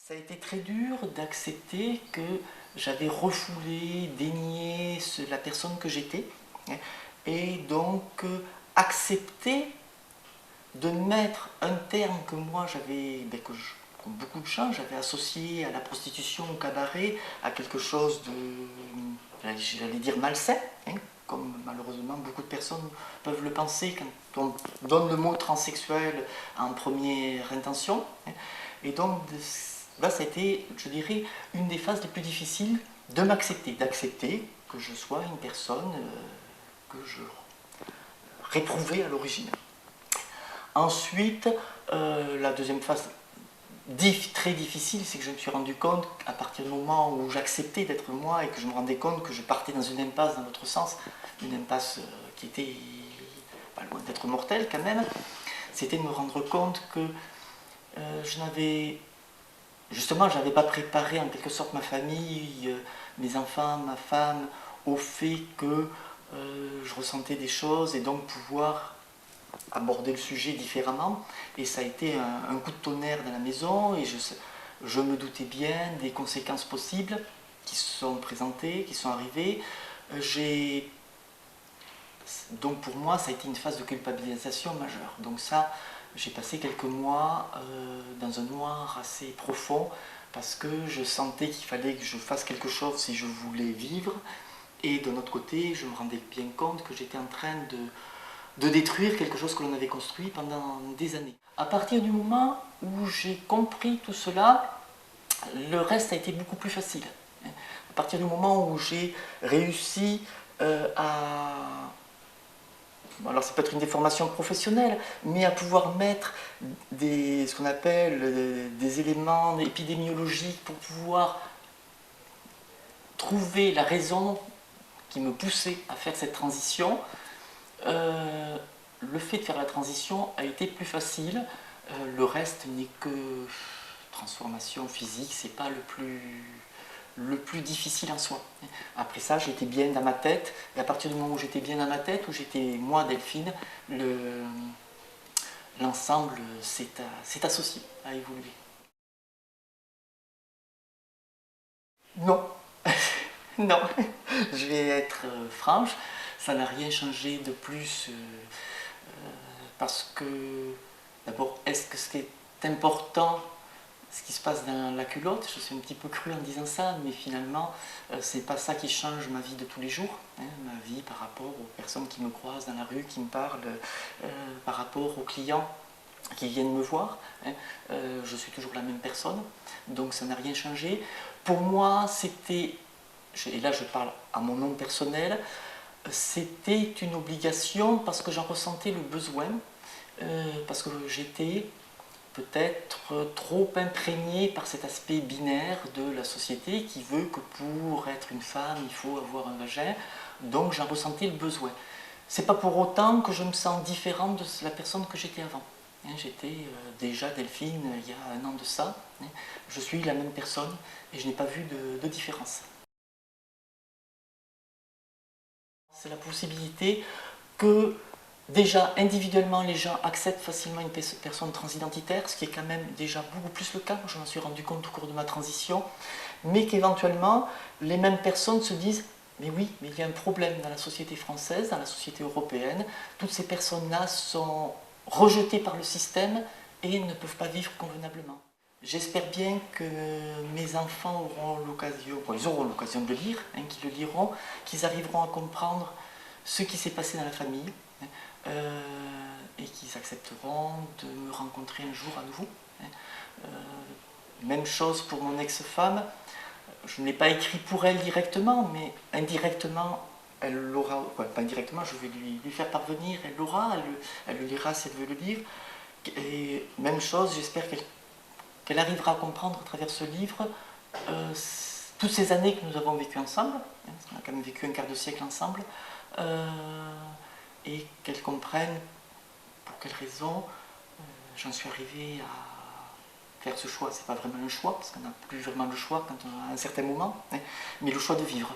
Ça a été très dur d'accepter que j'avais refoulé, dénié la personne que j'étais, et donc accepter de mettre un terme que moi j'avais, comme beaucoup de gens, j'avais associé à la prostitution, au cabaret, à quelque chose de, j'allais dire malsain, comme malheureusement beaucoup de personnes peuvent le penser quand on donne le mot transsexuel en première intention. Et donc là, ça a été, je dirais, une des phases les plus difficiles de m'accepter, d'accepter que je sois une personne que je réprouvais à l'origine. Ensuite, la deuxième phase très difficile, c'est que je me suis rendu compte qu'à partir du moment où j'acceptais d'être moi et que je me rendais compte que je partais dans une impasse dans l'autre sens, une impasse qui était pas loin d'être mortelle quand même, c'était de me rendre compte que je n'avais pas préparé en quelque sorte ma famille, mes enfants, ma femme, au fait que je ressentais des choses et donc pouvoir aborder le sujet différemment. Et ça a été un coup de tonnerre dans la maison et je me doutais bien des conséquences possibles qui se sont présentées, qui sont arrivées. Donc pour moi, ça a été une phase de culpabilisation majeure. Donc ça, j'ai passé quelques mois dans un noir assez profond parce que je sentais qu'il fallait que je fasse quelque chose si je voulais vivre. Et d'un autre côté, je me rendais bien compte que j'étais en train de détruire quelque chose que l'on avait construit pendant des années. À partir du moment où j'ai compris tout cela, le reste a été beaucoup plus facile. À partir du moment où j'ai réussi alors ça peut être une déformation professionnelle, mais à pouvoir mettre ce qu'on appelle des éléments épidémiologiques pour pouvoir trouver la raison qui me poussait à faire cette transition, le fait de faire la transition a été plus facile. Le reste n'est que transformation physique, c'est pas le plus difficile en soi. Après ça, j'étais bien dans ma tête, et à partir du moment où j'étais bien dans ma tête, où j'étais moi, Delphine, l'ensemble s'est associé, a évolué. Non, non, je vais être franche, ça n'a rien changé de plus parce que, d'abord, est-ce que ce qui est important, ce qui se passe dans la culotte, je suis un petit peu cru en disant ça, mais finalement, c'est pas ça qui change ma vie de tous les jours, ma vie par rapport aux personnes qui me croisent dans la rue, qui me parlent, par rapport aux clients qui viennent me voir, je suis toujours la même personne, donc ça n'a rien changé. Pour moi, c'était, et là je parle à mon nom personnel, c'était une obligation parce que j'en ressentais le besoin, parce que j'étais peut-être trop imprégné par cet aspect binaire de la société qui veut que pour être une femme, il faut avoir un vagin, donc j'en ressentais le besoin. C'est pas pour autant que je me sens différente de la personne que j'étais avant. J'étais déjà Delphine il y a un an de ça, je suis la même personne et je n'ai pas vu de différence. C'est la possibilité que déjà individuellement les gens acceptent facilement une personne transidentitaire, ce qui est quand même déjà beaucoup plus le cas, je m'en suis rendu compte au cours de ma transition, mais qu'éventuellement les mêmes personnes se disent mais oui, mais il y a un problème dans la société française, dans la société européenne, toutes ces personnes-là sont rejetées par le système et ne peuvent pas vivre convenablement. J'espère bien que mes enfants auront l'occasion, ils auront l'occasion de le lire, qu'ils le liront, qu'ils arriveront à comprendre ce qui s'est passé dans la famille et qu'ils accepteront de me rencontrer un jour à nouveau. Même chose pour mon ex-femme, je ne l'ai pas écrit pour elle directement, mais indirectement, elle l'aura, pas indirectement, je vais lui faire parvenir, elle l'aura, elle le lira si elle veut le lire. Et même chose, j'espère qu'elle arrivera à comprendre à travers ce livre toutes ces années que nous avons vécues ensemble, parce qu'on a quand même vécu un quart de siècle ensemble, et qu'elle comprenne pour quelles raisons j'en suis arrivé à faire ce choix. C'est pas vraiment un choix, parce qu'on n'a plus vraiment le choix quand on a un certain moment, mais le choix de vivre.